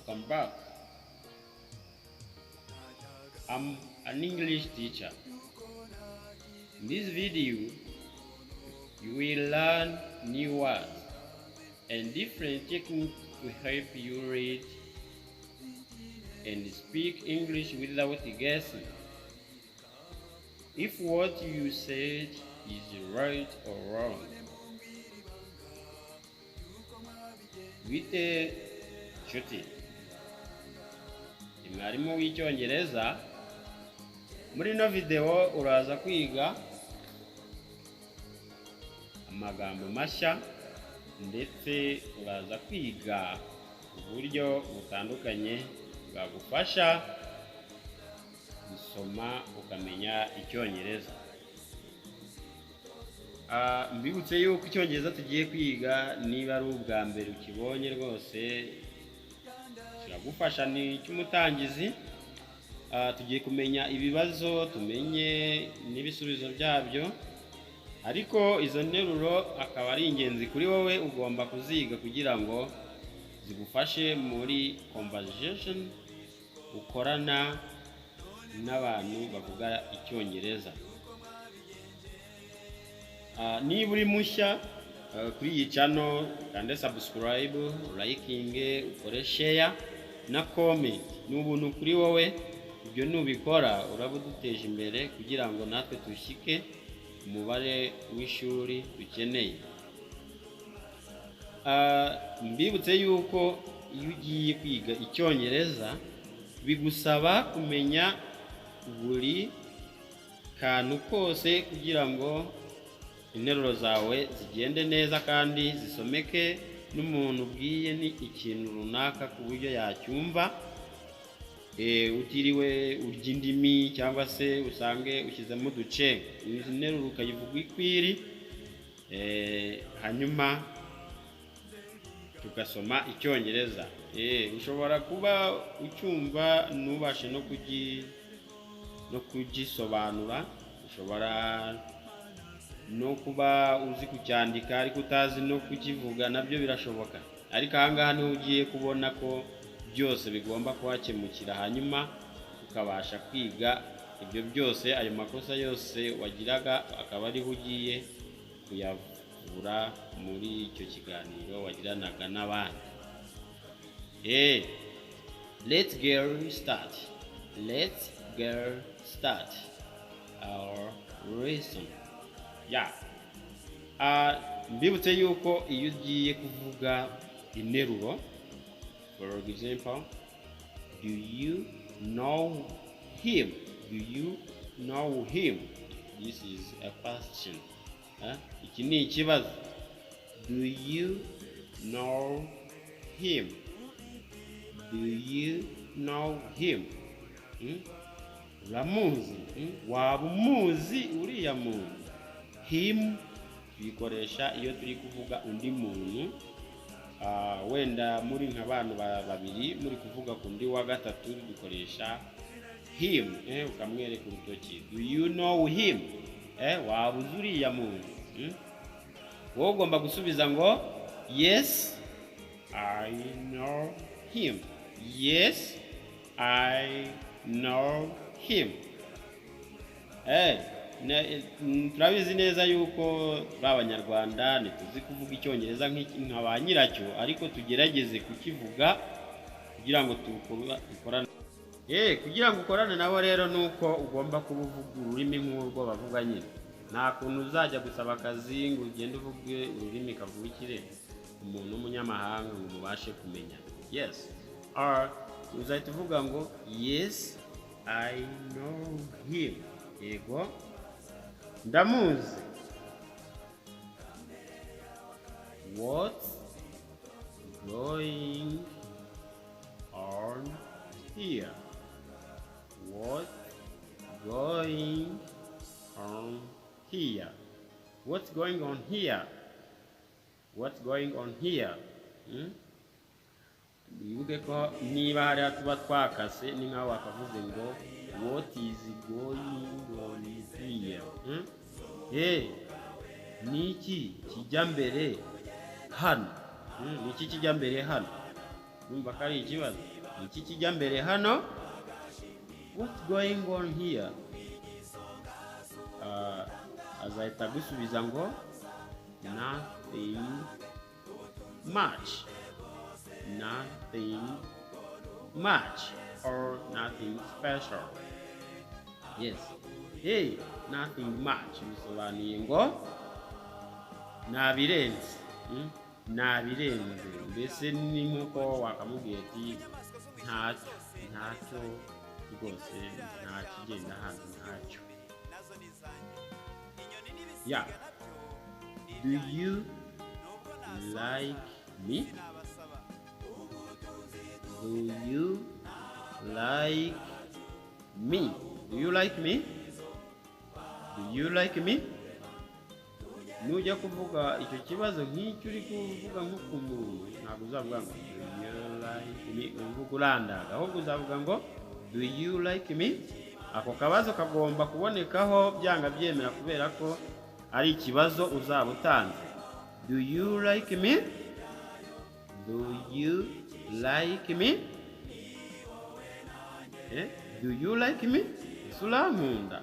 Welcome back. I'm an English teacher. In this video, you will learn new words and different techniques to help you read and speak English without guessing. If what you said is right or wrong. Bite nshuti, ni mwarimu w'icyongereza. Muri ino video uraza kwiga amagambo mashya ndetse uraza kwiga uburyo butandukanye bwagufasha gusoma ukamenya icyongereza. Mbibutse yuko icyongereza tugiye kwiga niba ari ubwa mbere ukibonye rwose kiragufasha, ni cy'umutangizi. Tugiye kumenya ibibazo, tumenye n'ibisubizo byabyo, ariko izo nteruro akaba ari ingenzi kuri wowe. Ugomba kuziga kugira ngo zigufashe muri conversation ukorana n'abantu bavuga icyongereza. Niba uri mushya kuri iyi channel, kande subscribe, liking, ukore share na comment. Ni ubuntu kuri wowe. Ibyo nubikora uraba uduteje imbere kugira ngo natwe dushyike umubare w'ishuri dukeneye. Mbibutse yuko iyo ugiye kwiga icyongereza bigusaba kumenya buri kantu kose kugira ngo interuro zawe zigende neza kandi zisomeke n'umuntu ubwiye ni ikintu runaka ku buryo yacyumva, utiriwe urya indimi cyangwa se usange ushyizemo uduce. Izi nteruro ukayivuga ikwiri, hanyuma tugasoma icyongereza. Ushobora kuba ucyumva ntubashe no kugisobanura, ushobora no kuba uzi kucyandika ariko utazi no kukivuga, nabyo birashoboka. Ariko ahangaha niho ugiye kubona ko byose bigomba kuhakemukira, hanyuma ukabasha kwiga ibyo byose. Ayo makosa yose wagiraga akaba ariho ugiye kuyavura muri icyo kiganiro wagiranaga n'abandi. Let's get start our lesson. Mbibutse yuko iyo ugiye kuvuga interuro, for example, do you know him? Do you know him? This is a question. Iki ni ikibazo. Do you know him? Do you know him? Uramuzi? Waba umuzi uriya muntu? Him bikoresha iyo turi kuvuga undi muntu. Wenda muri nk'abantu babiri muri kuvuga ku ndi wa gatatu dukoresha him, ukamwereka urutoki. Do you know him? Waba uzi uriya muntu? Wowe ugomba gusubiza ngo yes, I know him. Yes, I know him. Turabizi neza yuko b'Abanyarwanda ntituzi kuvuga icyongereza nka ba nyiracyo, ariko tugerageze kukivuga kugira ngo dukorane. Kugira ngo ukorane nabo rero nuko ugomba kuba uvuga ururimi nk'urwo bavuga nyine. Nta kuntu uzajya gusaba akazi ngo ugende uvuge ururimi kavukire umuntu w'umunyamahanga ngo mubashe kumenya. Yes, uzahita uvuga ngo yes, I know him. Yego, ndamuzi. What's going on here? What's going on here? What's going on here? What's going on here? Wibuke ko niba hari tuba twakase ni nkaho bakavuze ngo what is going on here? Niki kijya mbere hano? Niki kijya mbere hano? Numva ko ari ikibazo. iki kijya mbere hano. What's going on here? Azahita gusubiza ngo nothing much. Nothing much or nothing special. Yes. Hey, nothing much bisobanuye ngo nabirenze. Nabirenze. Mbese ni nkuko wakamubwiye ati ntacyo rwose, ntakigenda hano, ntacyo. Yeah. Do you like me? Do you like me? Do you like me? Do you like me? Nujya kuvuga icyo kibazo nk'icyo uri kuvuga nk'uko umuntu, ntabwo uzavuga ngo do you like me uvuga urandaga, ahubwo uzavuga ngo do you like me. Ako kabazo kagomba kubonekaho byanga byemera kubera ko ari ikibazo uzaba utanze. Do you like me? Do you like me? Do you like me? Isulankunda.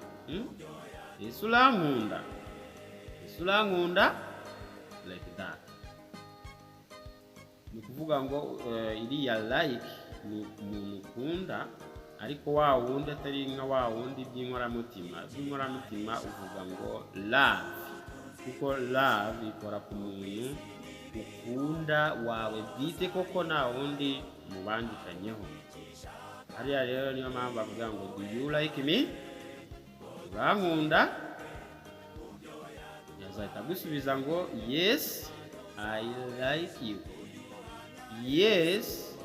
Isulankunda. Isulankunda like that. Ni kuvuga ngo iriya like ni umuntu ukunda, ariko wa wundi atari nka wa wundi by'inkoramutima. By'inkoramutima uvuga ngo love, kuko love ikora ku muntu ukunda wawe bwite koko nta wundi mubandikanyeho. Hariya rero niyo mpamvu bavuga ngo do you like me? Urankunda? Yazahita gusubiza ngo yes I like you. Yes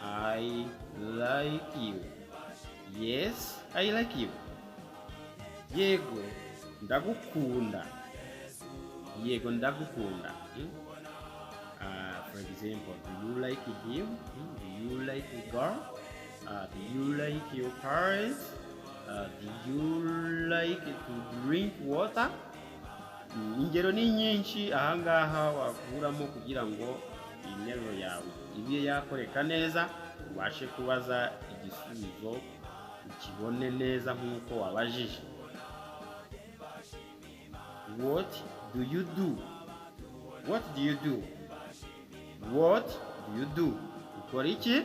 I like you. Yes I like you. Yego ndagukunda. Yego ndagukunda. For example, do you like him? Do you like the girl? Do you like your parents? Do you like to drink water? Ingero ni nyinshi ahangaha wakuramo kugira ngo interuro yawe ibe yakoreka neza, ubashe kubaza igisubizo ukibone neza nk'uko wabajije. What do you do? What do you do? What do you do? Ukora iki?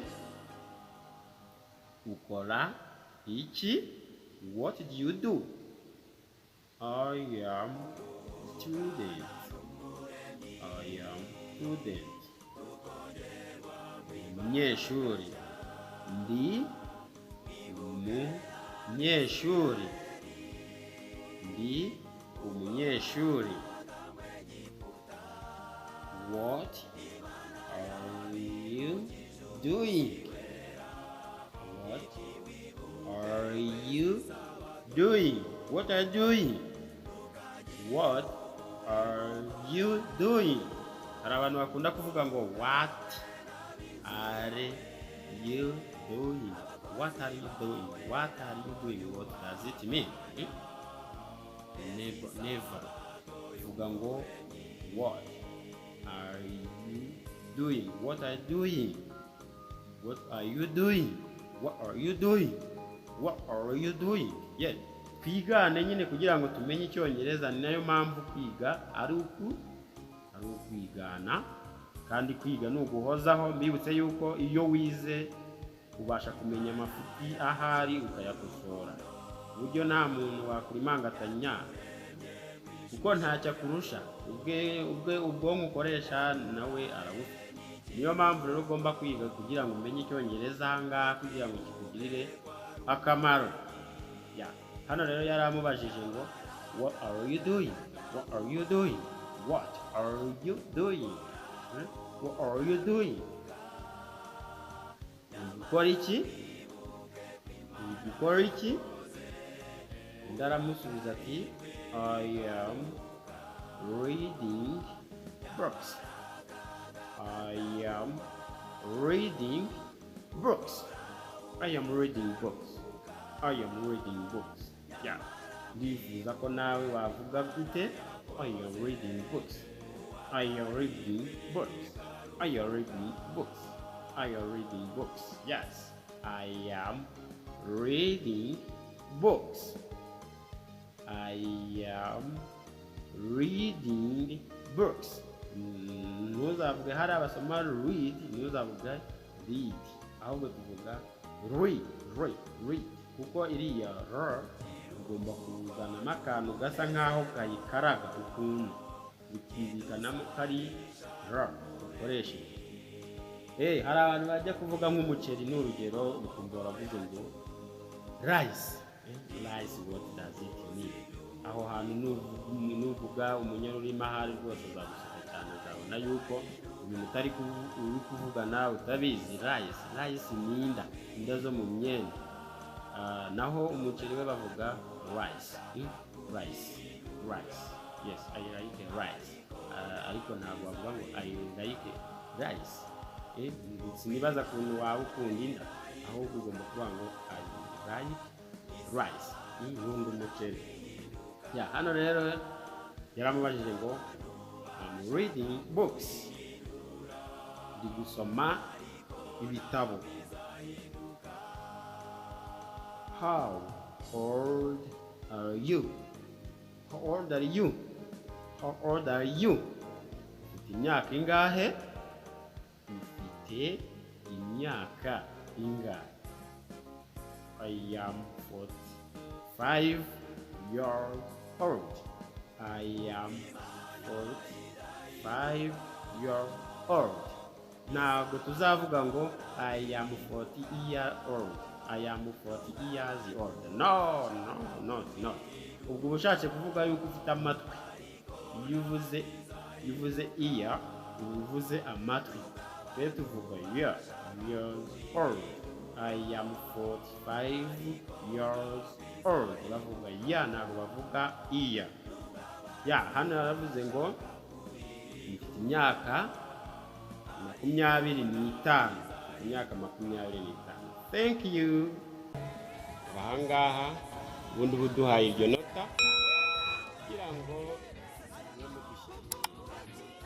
Ukora iki? What do you do? I am student. I am student. Umunyeshuri. Ndi umunyeshuri. Ndi umunyeshuri. What are you doing? What are you doing? What are you doing? What are you doing? Hari abantu bakunda kuvuga ngo what are you doing? What are you doing? What are you doing? What does it mean? Never. Vuga ngo what are you doing? What are you doing? What are you doing? What are you doing? What are you doing? Yeah. Kwigane nyine kugira ngo tumenye icyongereza, ni nayo mpamvu kwiga ari ukwigana, kandi kwiga ni uguhozaho. Mbibutse yuko iyo wize ubasha kumenya amafuti ahari ukayakosora, uburyo nta muntu wakurimangatanya kuko ntacyo akurusha, ubwonko ukoresha nawe arabufite. Niyo mpamvu rero ugomba kwiga kugira ngo umenye icyongereza ahangaha kugira ngo kikugirire akamaro. Hano rero yaramubajije ngo what are you doing? What are you doing? What are you doing? What are you doing? Ukora iki? Ukora iki? Ndaramusubiza ati I am reading books. I am reading books. I am reading books. I am reading books. Yeah. Ndifuza ko nawe wavuga gute? I am reading books. I am reading books. I am reading books. Are you reading books? Yes, I am reading books. I am reading books. Ntuzavuge hari abasoma read, ntuzavuge read, ahubwo tuvuga read, kuko iriya r ugomba kuzanamo akantu gasa nkaho kayikaraga ukuntu bikibikanamo kari r ukoresheje. Hari abantu bajya kuvuga nk'umuceri n'urugero ukumva baravuze ngo rice. Rice, what does it mean? Aho hantu nuvuga umunyarurima ahari rwose uzaguseka cyane, uzabona yuko ibintu uri kuvugana utabizi. Rice ni inda zo mu myenda. Naho umuceri we bavuga rice. Yes, I like rice. Ariko ntabwo bavuga ngo I like rice. Sinibaza kuntu waba ukunda inda, ahubwo ugomba kuvuga ngo I like rice. Nkunda umuceri. Hano rero yaramubajije ngo I'm reading books. Ndi gusoma ibitabo. How old are you? How old are you? How old are you? Ufite imyaka ingahe? Ufite imyaka ingahe? I am 45 years old. I am 45 years old. Ntabwo tuzavuga ngo I am 40 years old. I am 40 years old. No. Ubwo ubushatse kuvuga yuko ufite amatwi. Iyo uvuze ear, uvuze amatwi. Rero tuvuga years old. I am 45 years old. Bavuga ntabwo bavuga ear. Hano yaravuze ngo mfite imyaka 25. Imyaka 25. Thank you. Ahangaha ubundi buduhaye iryo nota kugira ngo